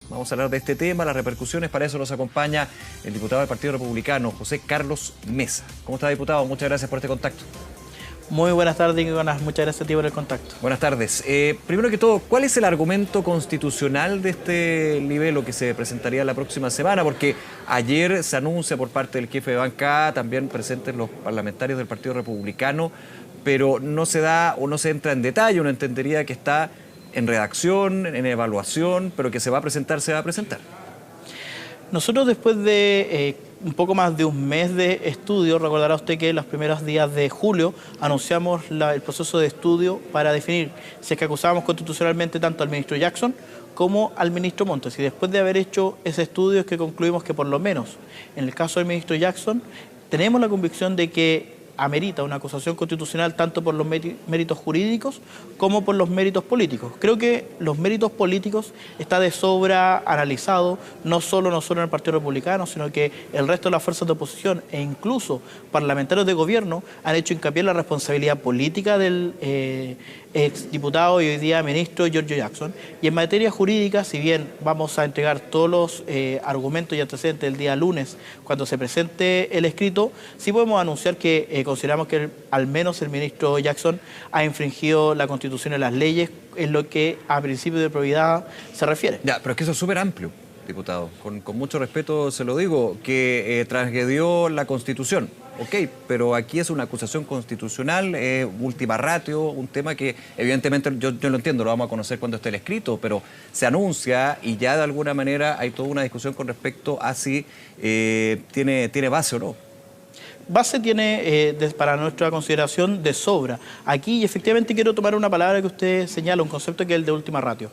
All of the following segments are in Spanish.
Vamos a hablar de este tema, las repercusiones. Para eso nos acompaña el diputado del Partido Republicano, José Carlos Mesa. ¿Cómo está, diputado? Muchas gracias por este contacto. Muy buenas tardes, Nicolás. Muchas gracias a ti por el contacto. Buenas tardes. Primero que todo, ¿cuál es el argumento constitucional de este libelo que se presentaría la próxima semana? Porque ayer se anuncia por parte del jefe de bancada, también presentes los parlamentarios del Partido Republicano, pero no se da o no se entra en detalle. Uno entendería que está en redacción, en evaluación, pero que se va a presentar, se va a presentar. Nosotros, después de un poco más de un mes de estudio, recordará usted que en los primeros días de julio anunciamos el proceso de estudio para definir si es que acusábamos constitucionalmente tanto al ministro Jackson como al ministro Montes. Y después de haber hecho ese estudio es que concluimos que por lo menos en el caso del ministro Jackson tenemos la convicción de que amerita una acusación constitucional tanto por los méritos jurídicos como por los méritos políticos. Creo que los méritos políticos está de sobra analizado, no solo en el Partido Republicano, sino que el resto de las fuerzas de oposición e incluso parlamentarios de gobierno han hecho hincapié en la responsabilidad política del exdiputado y hoy día ministro Giorgio Jackson. Y en materia jurídica, si bien vamos a entregar todos los argumentos y antecedentes el día lunes cuando se presente el escrito, sí podemos anunciar que consideramos que al menos el ministro Jackson ha infringido la Constitución y las leyes en lo que a principio de probidad se refiere. Ya, pero es que eso es súper amplio, diputado. Con mucho respeto se lo digo, que transgredió la Constitución. Ok, pero aquí es una acusación constitucional, última ratio, un tema que evidentemente yo lo entiendo, lo vamos a conocer cuando esté el escrito, pero se anuncia y ya de alguna manera hay toda una discusión con respecto a si tiene base o no. Base tiene, para nuestra consideración, de sobra. Aquí, efectivamente, quiero tomar una palabra que usted señala, un concepto que es el de última ratio.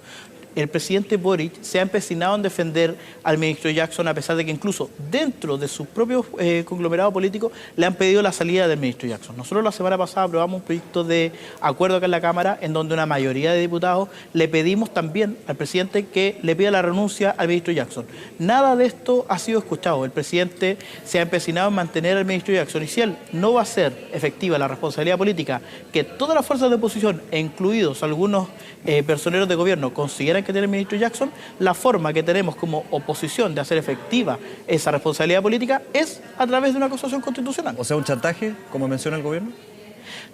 El presidente Boric se ha empecinado en defender al ministro Jackson, a pesar de que incluso dentro de su propio conglomerado político le han pedido la salida del ministro Jackson. Nosotros la semana pasada aprobamos un proyecto de acuerdo acá en la Cámara, en donde una mayoría de diputados le pedimos también al presidente que le pida la renuncia al ministro Jackson. Nada de esto ha sido escuchado. El presidente se ha empecinado en mantener al ministro Jackson, y si él no va a ser efectiva la responsabilidad política que todas las fuerzas de oposición, incluidos algunos personeros de gobierno, consideran que tiene el ministro Jackson, la forma que tenemos como oposición de hacer efectiva esa responsabilidad política es a través de una acusación constitucional. O sea, un chantaje, como menciona el gobierno.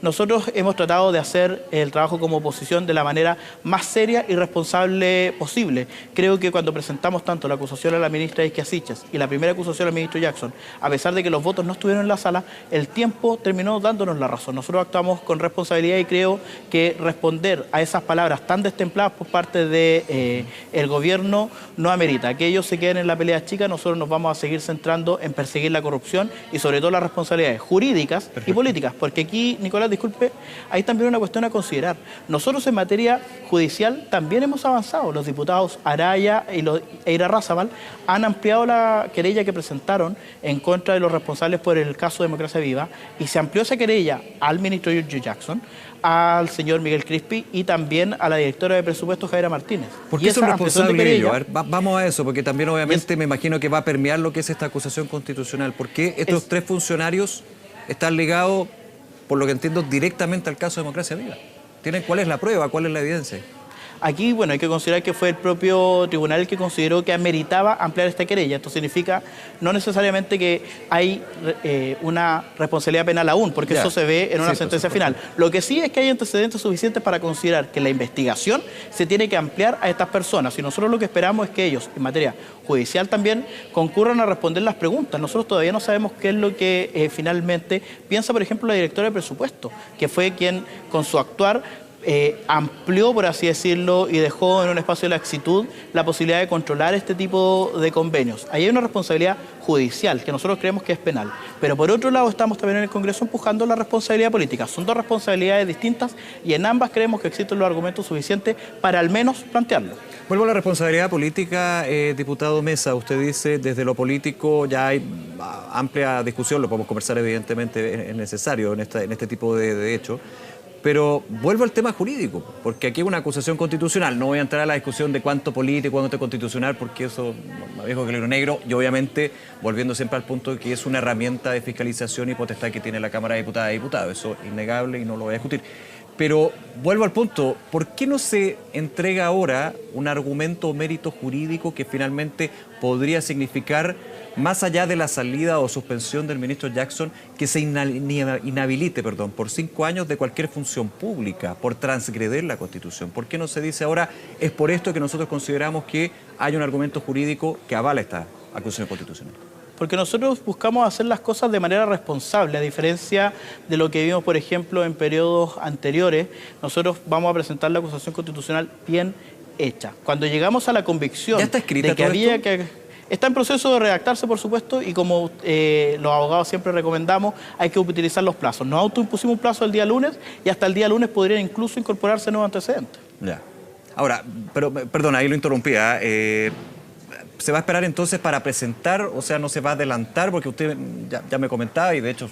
Nosotros hemos tratado de hacer el trabajo como oposición de la manera más seria y responsable posible. Creo que cuando presentamos tanto la acusación a la ministra Isquia Siches y la primera acusación al ministro Jackson, a pesar de que los votos no estuvieron en la sala, el tiempo terminó dándonos la razón. Nosotros actuamos con responsabilidad y creo que responder a esas palabras tan destempladas por parte del gobierno no amerita. Que ellos se queden en la pelea chica, nosotros nos vamos a seguir centrando en perseguir la corrupción y sobre todo las responsabilidades jurídicas y políticas, porque aquí, Nicolás, disculpe, hay también una cuestión a considerar. Nosotros en materia judicial también hemos avanzado. Los diputados Araya e Irarrázaval han ampliado la querella que presentaron en contra de los responsables por el caso Democracia Viva, y se amplió esa querella al ministro Giorgio Jackson, al señor Miguel Crispi y también a la directora de presupuestos, Javiera Martínez. ¿Por qué son responsables ellos? A ver, vamos a eso, porque también obviamente me imagino que va a permear lo que es esta acusación constitucional. ¿Por qué estos tres funcionarios están ligados, por lo que entiendo, directamente al caso de Democracia Viva? ¿Cuál es la prueba? ¿Cuál es la evidencia? Aquí, bueno, hay que considerar que fue el propio tribunal el que consideró que ameritaba ampliar esta querella. Esto significa no necesariamente que hay una responsabilidad penal aún, porque eso se ve en una sentencia final. Lo que sí es que hay antecedentes suficientes para considerar que la investigación se tiene que ampliar a estas personas. Y nosotros lo que esperamos es que ellos, en materia judicial también, concurran a responder las preguntas. Nosotros todavía no sabemos qué es lo que finalmente piensa, por ejemplo, la directora de presupuesto, que fue quien, con su actuar, amplió, por así decirlo, y dejó en un espacio de laxitud la posibilidad de controlar este tipo de convenios. Ahí hay una responsabilidad judicial que nosotros creemos que es penal, pero por otro lado estamos también en el Congreso empujando la responsabilidad política. Son dos responsabilidades distintas y en ambas creemos que existen los argumentos suficientes para al menos plantearlo. Vuelvo a la responsabilidad política, diputado Mesa. Usted dice, desde lo político ya hay amplia discusión, lo podemos conversar evidentemente, es necesario en este tipo de hechos. Pero vuelvo al tema jurídico, porque aquí hay una acusación constitucional. No voy a entrar a la discusión de cuánto político, cuánto constitucional, porque eso me dijo que el libro negro. Y obviamente, volviendo siempre al punto de que es una herramienta de fiscalización y potestad que tiene la Cámara de Diputadas y Diputados. Eso es innegable y no lo voy a discutir. Pero vuelvo al punto, ¿por qué no se entrega ahora un argumento o mérito jurídico que finalmente podría significar, más allá de la salida o suspensión del ministro Jackson, que se inhabilite por 5 años de cualquier función pública por transgredir la Constitución? ¿Por qué no se dice ahora, es por esto que nosotros consideramos que hay un argumento jurídico que avala esta acusación constitucional? Porque nosotros buscamos hacer las cosas de manera responsable, a diferencia de lo que vimos, por ejemplo, en periodos anteriores. Nosotros vamos a presentar la acusación constitucional bien hecha. Cuando llegamos a la convicción ¿ya está escrita de que todo había esto? Está en proceso de redactarse, por supuesto, y como los abogados siempre recomendamos, hay que utilizar los plazos. Nos autoimpusimos un plazo el día lunes y hasta el día lunes podrían incluso incorporarse nuevos antecedentes. Ya. Ahora, pero perdona, ahí lo interrumpía. ¿Se va a esperar entonces para presentar? O sea, no se va a adelantar, porque usted ya me comentaba, y de hecho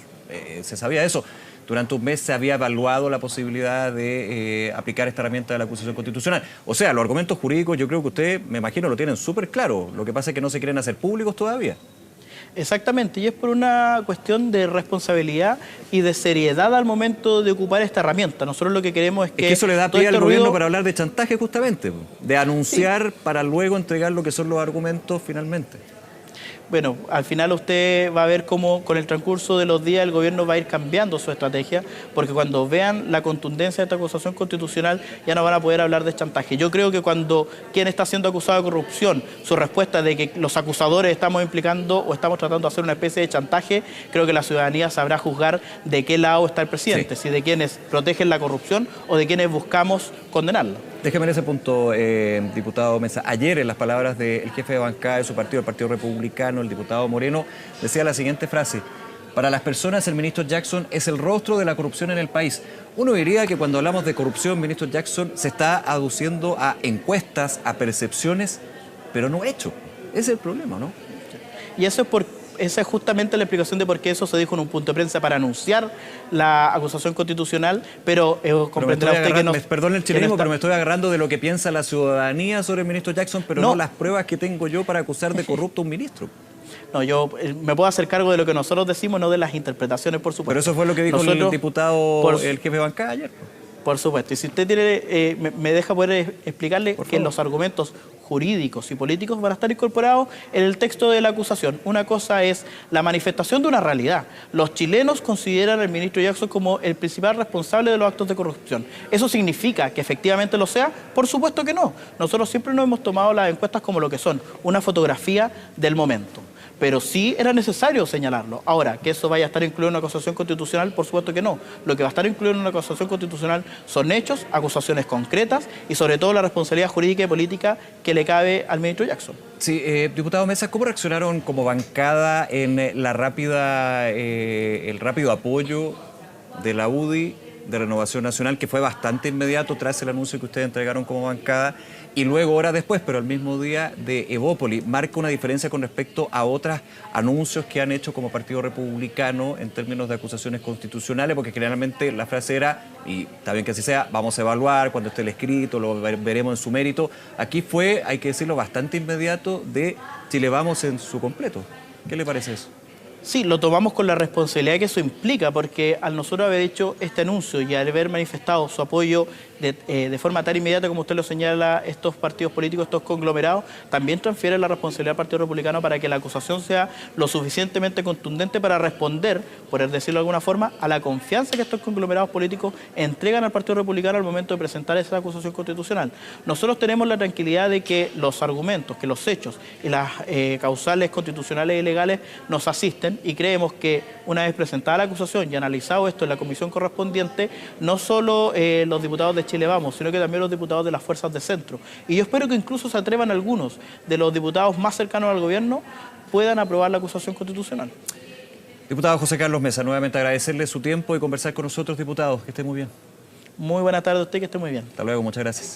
se sabía eso. Durante un mes se había evaluado la posibilidad de aplicar esta herramienta de la acusación constitucional. O sea, los argumentos jurídicos yo creo que usted, me imagino, lo tienen súper claro. Lo que pasa es que no se quieren hacer públicos todavía. Exactamente, y es por una cuestión de responsabilidad y de seriedad al momento de ocupar esta herramienta. Nosotros lo que queremos es que eso le da pie al gobierno para hablar de chantaje justamente, de anunciar para luego entregar lo que son los argumentos finalmente. Bueno, al final usted va a ver cómo con el transcurso de los días el gobierno va a ir cambiando su estrategia, porque cuando vean la contundencia de esta acusación constitucional ya no van a poder hablar de chantaje. Yo creo que cuando quien está siendo acusado de corrupción, su respuesta de que los acusadores estamos implicando o estamos tratando de hacer una especie de chantaje, creo que la ciudadanía sabrá juzgar de qué lado está el presidente, si de quienes protegen la corrupción o de quienes buscamos condenarla. Déjeme en ese punto, diputado Mesa. Ayer, en las palabras del jefe de bancada de su partido, el Partido Republicano, el diputado Moreno, decía la siguiente frase: para las personas, el ministro Jackson es el rostro de la corrupción en el país. Uno diría que cuando hablamos de corrupción, ministro Jackson, se está aduciendo a encuestas, a percepciones, pero no hecho. Ese es el problema, ¿no? Y eso es esa es justamente la explicación de por qué eso se dijo en un punto de prensa para anunciar la acusación constitucional, pero comprenderá usted que no... Perdón el chilenismo, pero me estoy agarrando de lo que piensa la ciudadanía sobre el ministro Jackson, pero no las pruebas que tengo yo para acusar de corrupto a un ministro. No, yo me puedo hacer cargo de lo que nosotros decimos, no de las interpretaciones, por supuesto. Pero eso fue lo que dijo el diputado, el jefe de bancada ayer. Por supuesto. Y si usted tiene, me deja poder explicarle que los argumentos jurídicos y políticos van a estar incorporados en el texto de la acusación. Una cosa es la manifestación de una realidad. Los chilenos consideran al ministro Jackson como el principal responsable de los actos de corrupción. ¿Eso significa que efectivamente lo sea? Por supuesto que no. Nosotros siempre nos hemos tomado las encuestas como lo que son, una fotografía del momento. Pero sí era necesario señalarlo. Ahora, que eso vaya a estar incluido en una acusación constitucional, por supuesto que no. Lo que va a estar incluido en una acusación constitucional son hechos, acusaciones concretas y sobre todo la responsabilidad jurídica y política que le cabe al ministro Jackson. Sí, diputado Mesa, ¿cómo reaccionaron como bancada en el rápido apoyo de la UDI, de Renovación Nacional, que fue bastante inmediato tras el anuncio que ustedes entregaron como bancada, y luego horas después, pero al mismo día, de Evópoli? ¿Marca una diferencia con respecto a otros anuncios que han hecho como Partido Republicano en términos de acusaciones constitucionales? Porque generalmente la frase era, y está bien que así sea, vamos a evaluar cuando esté el escrito, lo veremos en su mérito. Aquí fue, hay que decirlo, bastante inmediato de Chile Vamos en su completo. ¿Qué le parece eso? Sí, lo tomamos con la responsabilidad que eso implica, porque al nosotros haber hecho este anuncio y al haber manifestado su apoyo de forma tan inmediata como usted lo señala, estos partidos políticos, estos conglomerados, también transfiere la responsabilidad al Partido Republicano para que la acusación sea lo suficientemente contundente para responder, por decirlo de alguna forma, a la confianza que estos conglomerados políticos entregan al Partido Republicano al momento de presentar esa acusación constitucional. Nosotros tenemos la tranquilidad de que los argumentos, que los hechos y las causales constitucionales y legales nos asisten, y creemos que una vez presentada la acusación y analizado esto en la comisión correspondiente, no solo los diputados de Chile Vamos, sino que también los diputados de las fuerzas de centro. Y yo espero que incluso se atrevan algunos de los diputados más cercanos al gobierno puedan aprobar la acusación constitucional. Diputado José Carlos Mesa, nuevamente agradecerle su tiempo y conversar con nosotros, diputados. Que esté muy bien. Muy buena tarde a usted, que esté muy bien. Hasta luego, muchas gracias.